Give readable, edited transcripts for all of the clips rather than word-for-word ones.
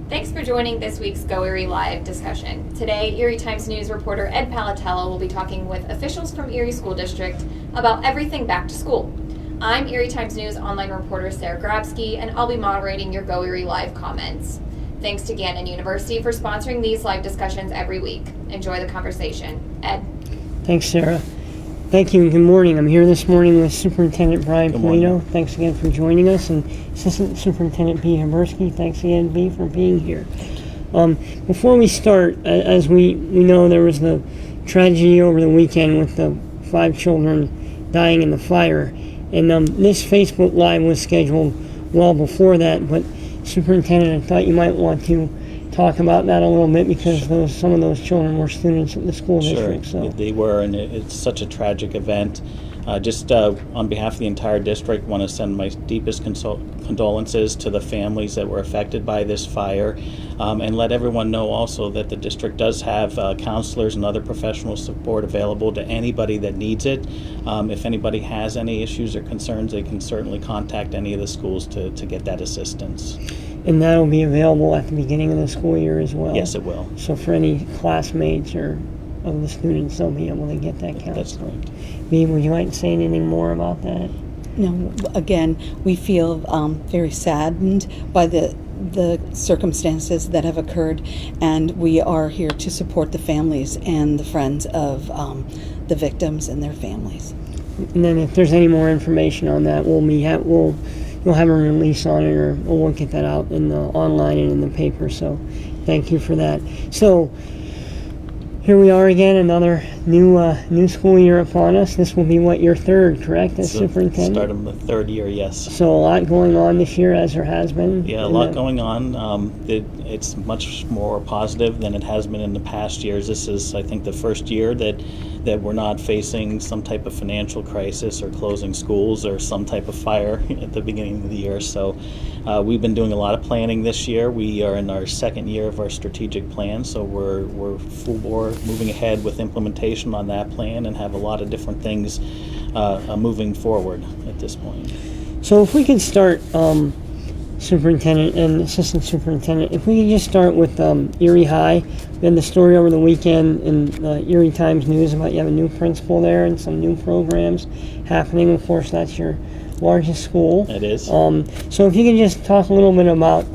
Thanks for joining this week's GoErie Live discussion. Today, Erie Times News reporter Ed Palatello will be talking with officials from Erie School District about everything back to school. I'm Erie Times News online reporter Sarah Grabsky, and I'll be moderating your GoErie Live comments. Thanks to Gannon University for sponsoring these live discussions every week. Enjoy the conversation. Ed. Thanks, Sarah. Thank you and good morning. I'm here this morning with Superintendent Brian Eno. Thanks again for joining us. And Assistant Superintendent B. Habersky. Thanks again, B, for being here. Before we start, as we know, there was the tragedy over the weekend with the 5 children dying in the fire. And this Facebook Live was scheduled well before that, but Superintendent, I thought you might want to talk about that a little bit because some of those children were students at the school district. So they were, and it's such a tragic event. On behalf of the entire district, want to send my deepest condolences to the families that were affected by this fire, and let everyone know also that the district does have counselors and other professional support available to anybody that needs it. If anybody has any issues or concerns, they can certainly contact any of the schools to get that assistance. And that will be available at the beginning of the school year as well? Yes, it will. So for any classmates or of the students, they'll be able to get that counseling. That's correct. Bea, would you like to say anything more about that? No, again, we feel very saddened by the circumstances that have occurred, and we are here to support the families and the friends of the victims and their families. And then if there's any more information on that, you'll have a release on it, or we'll get that out in the online and in the paper. So thank you for that. So here we are again, another new school year upon us. This will be your third, correct, as superintendent? Start of the third year, yes. So a lot going on this year, as there has been. Yeah, a lot going on. It's much more positive than it has been in the past years. This is, I think, the first year that we're not facing some type of financial crisis or closing schools or some type of fire at the beginning of the year. So we've been doing a lot of planning this year. We are in our second year of our strategic plan, so we're full bore moving ahead with implementation on that plan and have a lot of different things moving forward at this point. So if we could start, Superintendent and Assistant Superintendent, if we could just start with Erie High. We had the story over the weekend in the Erie Times News about you have a new principal there and some new programs happening. Of course, that's your largest school. It is. So if you could just talk a little bit about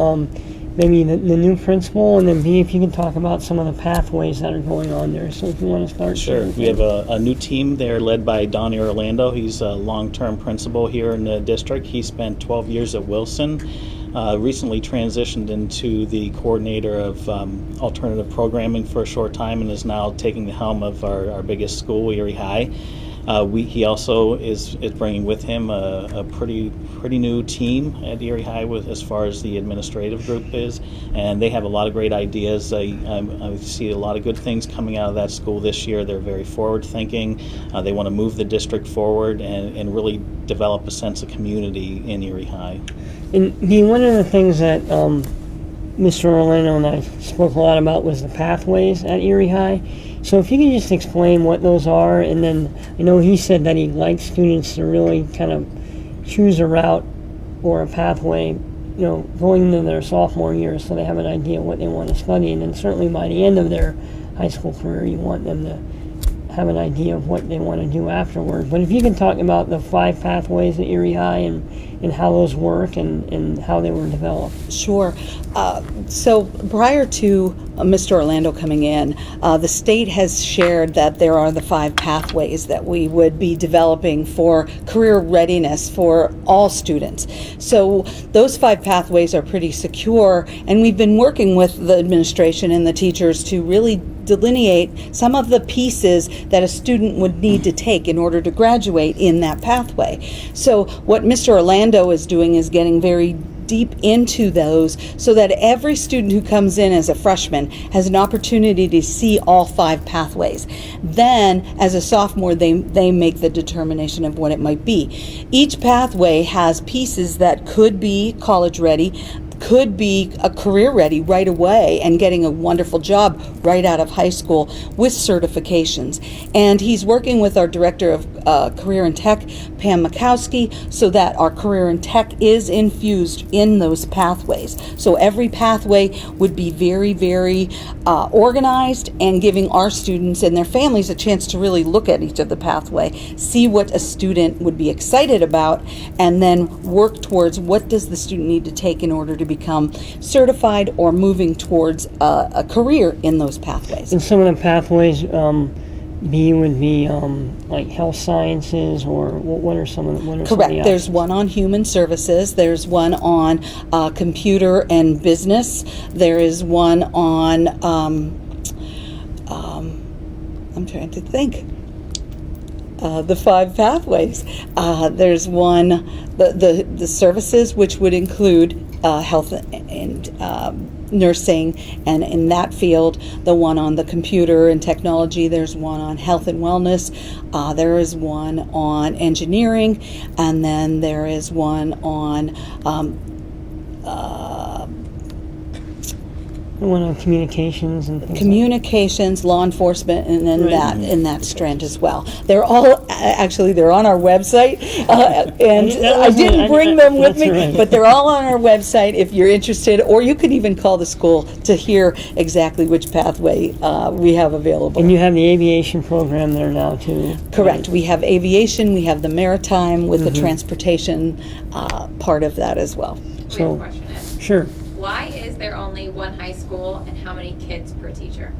maybe the new principal, and then B, if you can talk about some of the pathways that are going on there. So if you want to start. Sure. We have a new team there led by Donnie Orlando. He's a long-term principal here in the district. He spent 12 years at Wilson, recently transitioned into the coordinator of alternative programming for a short time, and is now taking the helm of our biggest school, Erie High. He also is bringing with him a pretty new team at Erie High as far as the administrative group is, and they have a lot of great ideas. I see a lot of good things coming out of that school this year. They're very forward thinking. They want to move the district forward and really develop a sense of community in Erie High. And B, one of the things that Mr. Orlando and I spoke a lot about was the pathways at Erie High. So if you could just explain what those are, and then I know he said that he'd like students to really kind of choose a route or a pathway, going into their sophomore year so they have an idea of what they want to study, and then certainly by the end of their high school career you want them to have an idea of what they want to do afterward. But if you can talk about the 5 pathways at Erie High and how those work and how they were developed. Sure. So prior to Mr. Orlando coming in, the state has shared that there are the 5 pathways that we would be developing for career readiness for all students. So those 5 pathways are pretty secure, and we've been working with the administration and the teachers to really delineate some of the pieces that a student would need to take in order to graduate in that pathway. So what Mr. Orlando is doing is getting very deep into those so that every student who comes in as a freshman has an opportunity to see all 5 pathways. Then, as a sophomore, they make the determination of what it might be. Each pathway has pieces that could be college ready, could be a career ready right away and getting a wonderful job right out of high school with certifications. And he's working with our director of Career and Tech, Pam Makowski, so that our Career and Tech is infused in those pathways. So every pathway would be very, very organized, and giving our students and their families a chance to really look at each of the pathway, see what a student would be excited about, and then work towards what does the student need to take in order to become certified or moving towards a career in those pathways. And some of the pathways, B would be like health sciences, or what are some of the, what are some of Correct. the There's options? one on human services. There's one on computer and business. There is one on, I'm trying to think, the 5 pathways. There's one, the services, which would include health and nursing, and in that field, the one on the computer and technology. There's one on health and wellness. There is one on engineering, and then there is one on The one on communications and things communications, law enforcement, and then that in that strand as well. They're all actually they're on our website, and I didn't bring them with me, right. but they're all on our website if you're interested, or you can even call the school to hear exactly which pathway we have available. And you have the aviation program there now too. Correct. We have aviation, we have the maritime with the transportation part of that as well. We have a So, question, Ed. sure. Why is there only one high school, and how many kids per teacher?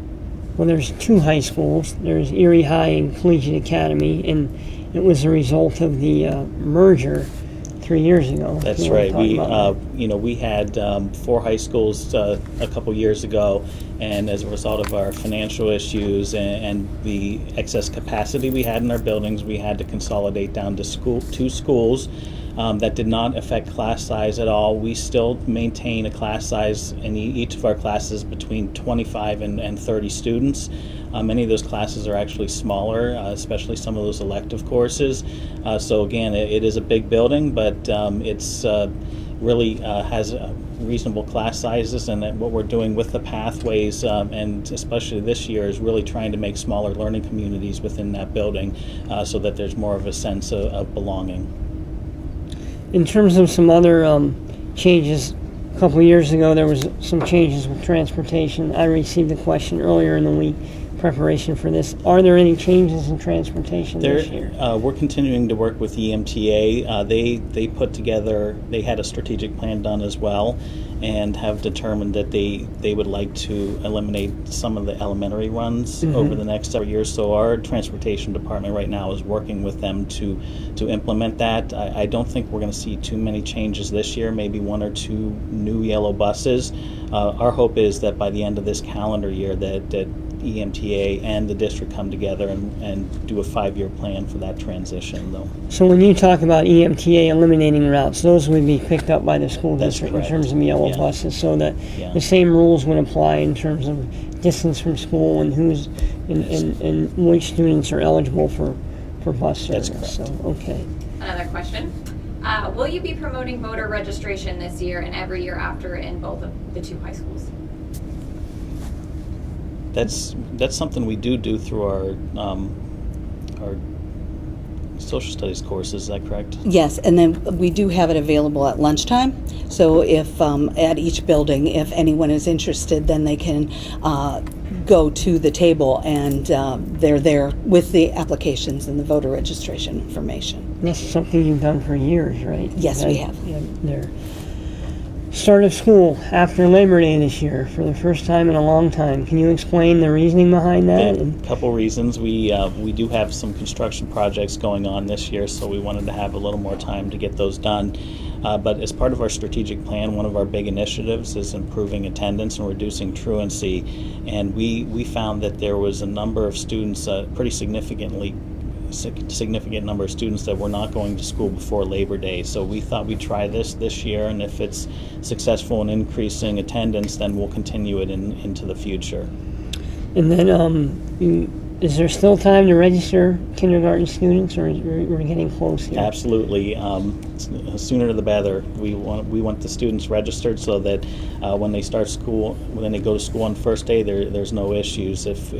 Well, there's 2 high schools. There's Erie High and Collegiate Academy, and it was a result of the merger 3 years ago. if That's you wanna right. talk We, about that. we had 4 high schools a couple years ago, and as a result of our financial issues and the excess capacity we had in our buildings, we had to consolidate down to 2 schools. That did not affect class size at all. We still maintain a class size in each of our classes between 25 and 30 students. Many of those classes are actually smaller, especially some of those elective courses. So again, it is a big building, but it's really has reasonable class sizes, and that what we're doing with the pathways, and especially this year, is really trying to make smaller learning communities within that building, so that there's more of a sense of belonging. In terms of some other changes, a couple of years ago there was some changes with transportation. I received a question earlier in the week, preparation for this. Are there any changes in transportation this year? We're continuing to work with EMTA. They put together, they had a strategic plan done as well, and have determined that they would like to eliminate some of the elementary runs over the next several years. So our transportation department right now is working with them to implement that. I don't think we're going to see too many changes this year, maybe 1 or 2 new yellow buses. Our hope is that by the end of this calendar year that EMTA and the district come together and do a 5-year plan for that transition, though. So when you talk about EMTA eliminating routes, those would be picked up by the school That's district correct. in terms of yellow Yeah. buses, so that Yeah. the same rules would apply in terms of distance from school and who's and which students are eligible for bus service. That's correct. So, okay. Another question. Will you be promoting voter registration this year and every year after in both of the 2 high schools? That's something we do through our social studies courses. Is that correct? Yes, and then we do have it available at lunchtime. So if at each building, if anyone is interested, then they can go to the table, and they're there with the applications and the voter registration information. That's something you've done for years, right? Yes, we have. Yeah, there. Start of school after Labor Day this year for the first time in a long time. Can you explain the reasoning behind that? A couple reasons. We do have some construction projects going on this year, so we wanted to have a little more time to get those done. But as part of our strategic plan, one of our big initiatives is improving attendance and reducing truancy. And we found that there was a number of students, pretty significant number of students that were not going to school before Labor Day. So we thought we'd try this year, and if it's successful in increasing attendance, then we'll continue it into the future. And then, is there still time to register kindergarten students, or we're getting close here? Absolutely. Sooner the better. We want the students registered so that when they start school, when they go to school on first day, there's no issues. If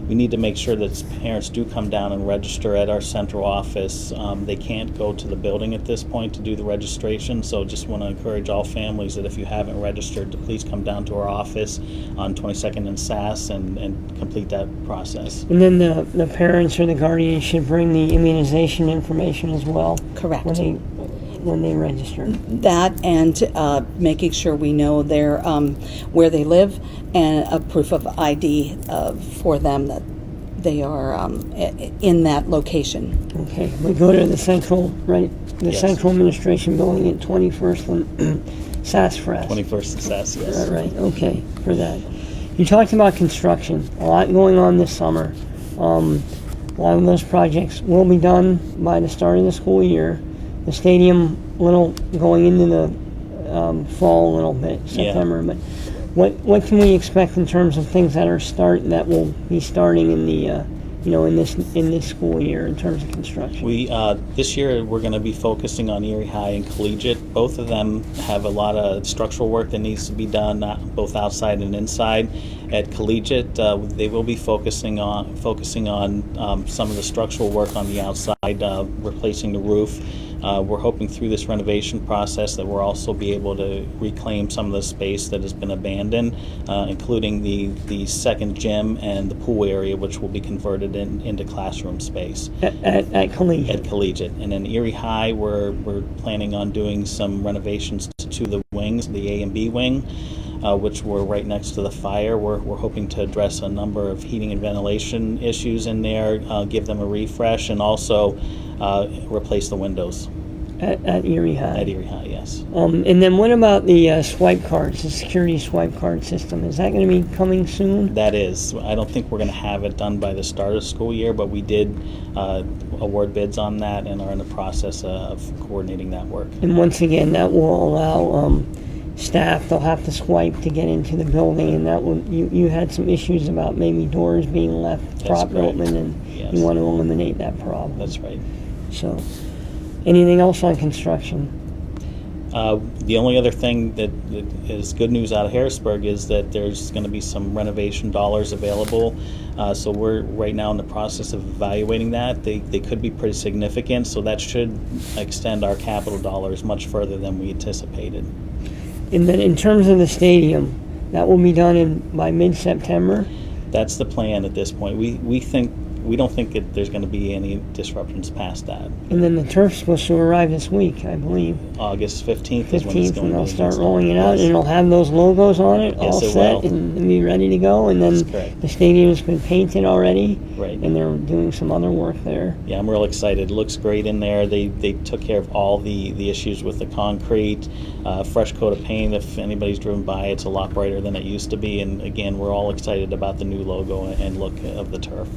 we need to make sure that parents do come down and register at our central office. They can't go to the building at this point to do the registration, so just want to encourage all families that if you haven't registered, to please come down to our office on 22nd and Sass and complete that process. And then the parents or the guardians should bring the immunization information as well. Correct. When they register. That and making sure we know their where they live and a proof of ID for them that they are in that location. Okay, we go to the central, right? The Yes. central administration building at 21st and Sassafras. 21st and Sass, yes. Right, okay, for that. You talked about construction, a lot going on this summer. A lot of those projects will be done by the start of the school year. The stadium, going into the fall a little bit, September. Yeah. But what can we expect in terms of things that will be starting in the in this school year in terms of construction? We this year we're going to be focusing on Erie High and Collegiate. Both of them have a lot of structural work that needs to be done, both outside and inside. At Collegiate, they will be focusing on some of the structural work on the outside, replacing the roof. We're hoping through this renovation process that we'll also be able to reclaim some of the space that has been abandoned, including the second gym and the pool area, which will be converted into classroom space. At Collegiate. At Collegiate. And then Erie High, we're planning on doing some renovations to the wings, the A and B wing, which were right next to the fire. We're hoping to address a number of heating and ventilation issues in there, give them a refresh, and also replace the windows. At Erie High. At Erie High, yes. And then what about the swipe cards, the security swipe card system? Is that going to be coming soon? That is. I don't think we're going to have it done by the start of the school year, but we did award bids on that and are in the process of coordinating that work. And once again, that will allow staff, they'll have to swipe to get into the building, and that will, you had some issues about maybe doors being left propped open, and yes. You want to eliminate that problem. That's right. So, anything else on construction? The only other thing that is good news out of Harrisburg is that there's going to be some renovation dollars available. So we're right now in the process of evaluating that. They could be pretty significant, so that should extend our capital dollars much further than we anticipated. And then in terms of the stadium, that will be done by mid-September? That's the plan at this point. We don't think that there's going to be any disruptions past that. And then the turf's supposed to arrive this week, I believe. August 15th is when it's 15th, going and to they'll be start installed. rolling it out, Yes. and it'll have those logos on it, Yes, all it set, will. and be ready to go. And then That's correct. the stadium's been painted already, Right. and they're doing some other work there. Yeah, I'm real excited. It looks great in there. They took care of all the issues with the concrete, fresh coat of paint. If anybody's driven by, it's a lot brighter than it used to be. And again, we're all excited about the new logo and look of the turf.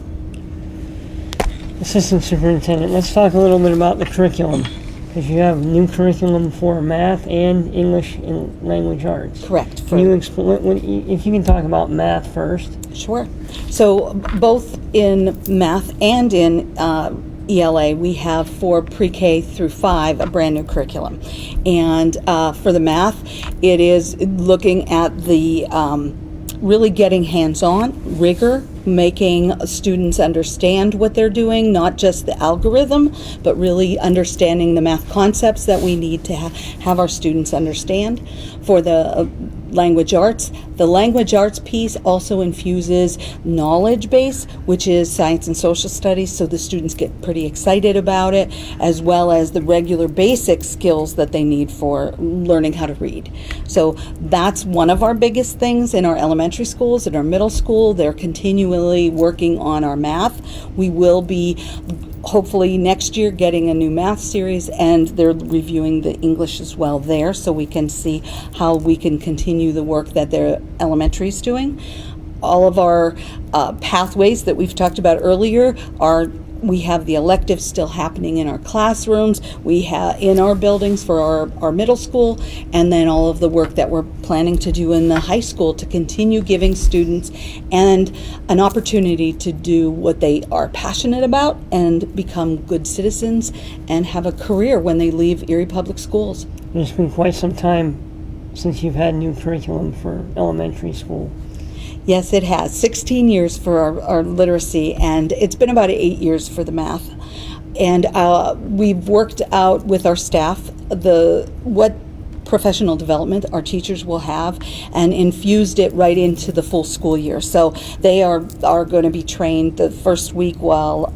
Assistant Superintendent, let's talk a little bit about the curriculum, because you have new curriculum for math and English and language arts. Correct. Can you explain, if you can talk about math first? Sure. So both in math and in ELA, we have for pre-K through 5 a brand new curriculum. And for the math, it is looking at the really getting hands-on, rigor, making students understand what they're doing, not just the algorithm, but really understanding the math concepts that we need to have our students understand. For the language arts, the language arts piece also infuses knowledge base, which is science and social studies, so the students get pretty excited about it, as well as the regular basic skills that they need for learning how to read. So that's one of our biggest things in our elementary schools. In our middle school, they're continually working on our math. We will be hopefully next year getting a new math series, and they're reviewing the English as well there, so we can see how we can continue the work that their elementary is doing. All of our pathways that we've talked about earlier we have the electives still happening in our classrooms, we have in our buildings for our middle school, and then all of the work that we're planning to do in the high school to continue giving students and an opportunity to do what they are passionate about and become good citizens and have a career when they leave Erie Public Schools. It's been quite some time since you've had new curriculum for elementary school. Yes, it has. 16 years for our literacy, and it's been about 8 years for the math. And we've worked out with our staff what professional development our teachers will have, and infused it right into the full school year. So they are going to be trained the first week while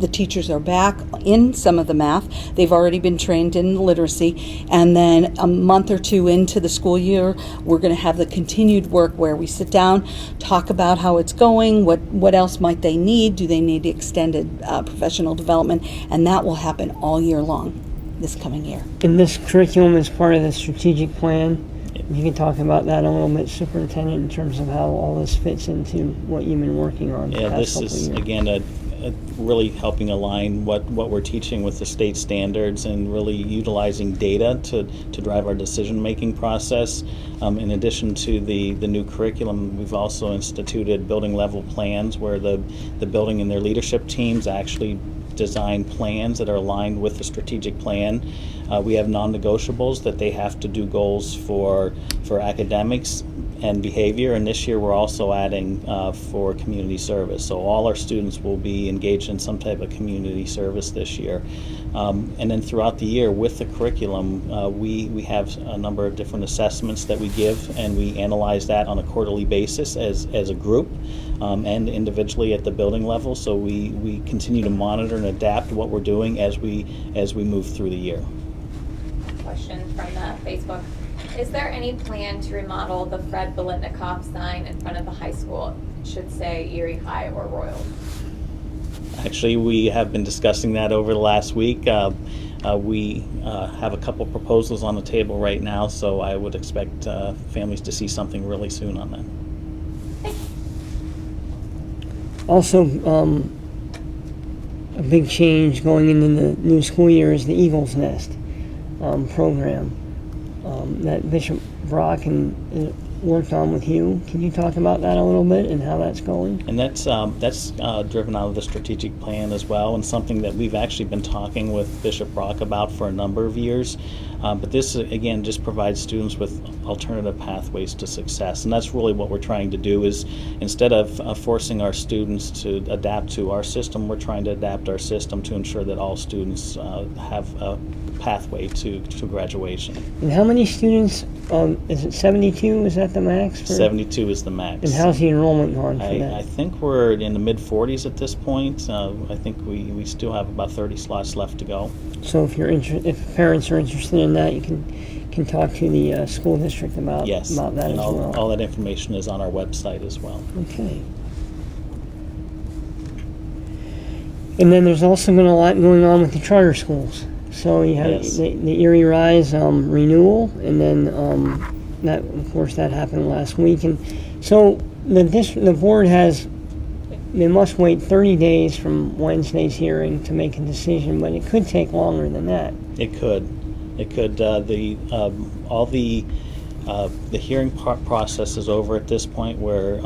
the teachers are back in some of the math. They've already been trained in literacy, and then a month or two into the school year, we're going to have the continued work where we sit down, talk about how it's going, what else might they need, do they need extended professional development, and that will happen all year long this coming year. And this curriculum is part of the strategic plan. You can talk about that a little bit, Superintendent, in terms of how all this fits into what you've been working on. Yeah, this is again a really helping align what we're teaching with the state standards, and really utilizing data to drive our decision-making process. In addition to the new curriculum, we've also instituted building level plans where the building and their leadership teams actually design plans that are aligned with the strategic plan. We have non-negotiables that they have to do goals for academics and behavior, and this year we're also adding for community service. So all our students will be engaged in some type of community service this year. And then throughout the year with the curriculum, we have a number of different assessments that we give, and we analyze that on a quarterly basis as a group and individually at the building level. So we continue to monitor and adapt what we're doing as we move through the year. Question from Facebook. Is there any plan to remodel the Fred Bolitnikoff sign in front of the high school? It should say Erie High or Royal. Actually, we have been discussing that over the last week. We have a couple proposals on the table right now, so I would expect families to see something really soon on that. Also, a big change going into the new school year is the Eagle's Nest program that Bishop Brock worked on with you. Can you talk about that a little bit and how that's going? And that's driven out of the strategic plan as well, and something that we've actually been talking with Bishop Brock about for a number of years. But this, again, just provides students with alternative pathways to success. And that's really what we're trying to do, is instead of forcing our students to adapt to our system, we're trying to adapt our system to ensure that all students have a pathway to graduation. And how many students, is it 72? Is that the max? 72 is the max. And how's the enrollment gone for that? I think we're in the mid-40s at this point. I think we still have about 30 slots left to go. So if parents are interested in that, you can talk to the school district about that as well. All that information is on our website as well. Okay. And then there's also been a lot going on with the charter schools. So you have the Erie Rise renewal, and then that, of course, that happened last week. And so the board they must wait 30 days from Wednesday's hearing to make a decision, but it could take longer than that. It could. The hearing process is over at this point, where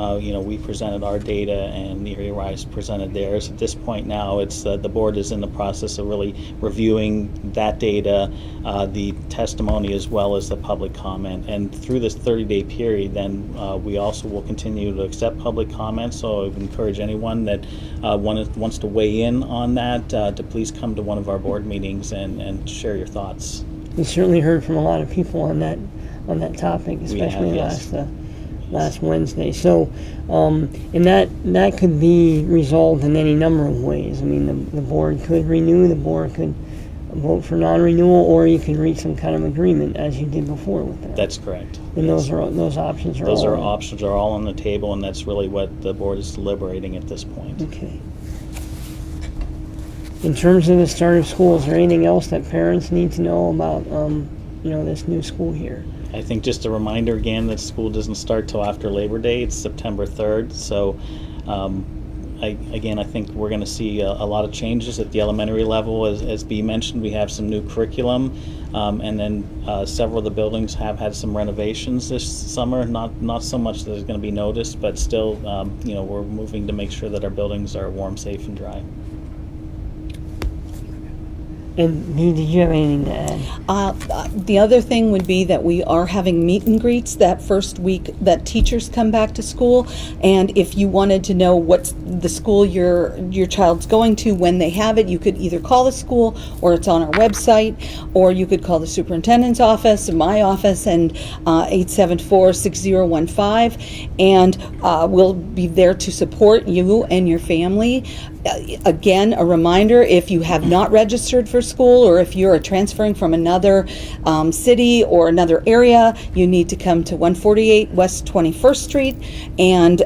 we presented our data and Erie Rise presented theirs. At this point now, it's the board is in the process of really reviewing that data, the testimony, as well as the public comment. And through this 30-day period, then we also will continue to accept public comments. So I would encourage anyone that wants to weigh in on that to please come to one of our board meetings and share your thoughts. We certainly heard from a lot of people on that topic, especially last Wednesday. So, and that could be resolved in any number of ways. I mean, the board could renew, the board could vote for non-renewal, or you can reach some kind of agreement as you did before with that. That's correct. And those options are options are all on the table, and that's really what the board is deliberating at this point. Okay. In terms of the start of school, is there anything else that parents need to know about this new school year? I think just a reminder again that school doesn't start till after Labor Day. It's September 3rd. So I think we're going to see a lot of changes at the elementary level. As Bea mentioned, we have some new curriculum, and then several of the buildings have had some renovations this summer. Not so much that is going to be noticed, but still, we're moving to make sure that our buildings are warm, safe, and dry. And Dee, did you have anything to add? The other thing would be that we are having meet and greets that first week that teachers come back to school. And if you wanted to know what's the school your child's going to when they have it, you could either call the school, or it's on our website, or you could call the superintendent's office, my office, and 874-6015, and we'll be there to support you and your family. Again, a reminder, if you have not registered for school, or if you're transferring from another city or another area, you need to come to 148 West 21st Street and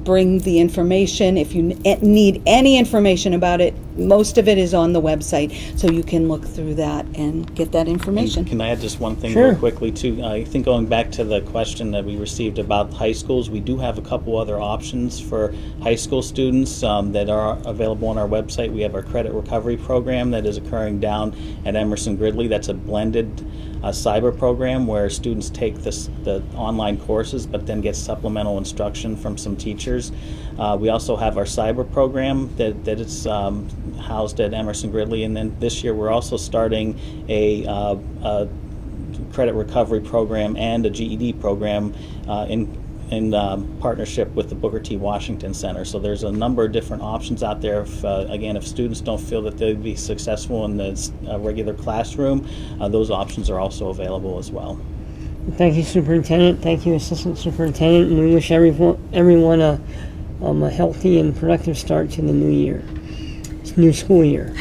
bring the information. If you need any information about it, most of it is on the website, so you can look through that and get that information. Can I add just one thing Sure. real quickly, too? I think going back to the question that we received about high schools, we do have a couple other options for high school students that are available on our website. We have our credit recovery program that is occurring down at Emerson Gridley. That's a blended cyber program where students take the online courses but then get supplemental instruction from some teachers. We also have our cyber program that is housed at Emerson Gridley, and then this year we're also starting a credit recovery program and a GED program in partnership with the Booker T. Washington Center. So there's a number of different options out there. If students don't feel that they'd be successful in the regular classroom, those options are also available as well. Thank you, Superintendent. Thank you, Assistant Superintendent. And we wish everyone a healthy and productive start to the new school year.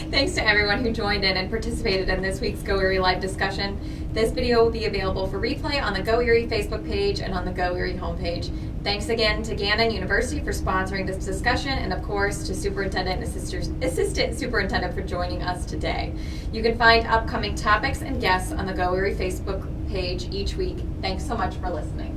Thanks to everyone who joined in and participated in this week's GoErie Live discussion. This video will be available for replay on the GoErie Facebook page and on the GoErie homepage. Thanks again to Gannon University for sponsoring this discussion, and of course to Superintendent and Assistant Superintendent for joining us today. You can find upcoming topics and guests on the GoErie Facebook page each week. Thanks so much for listening.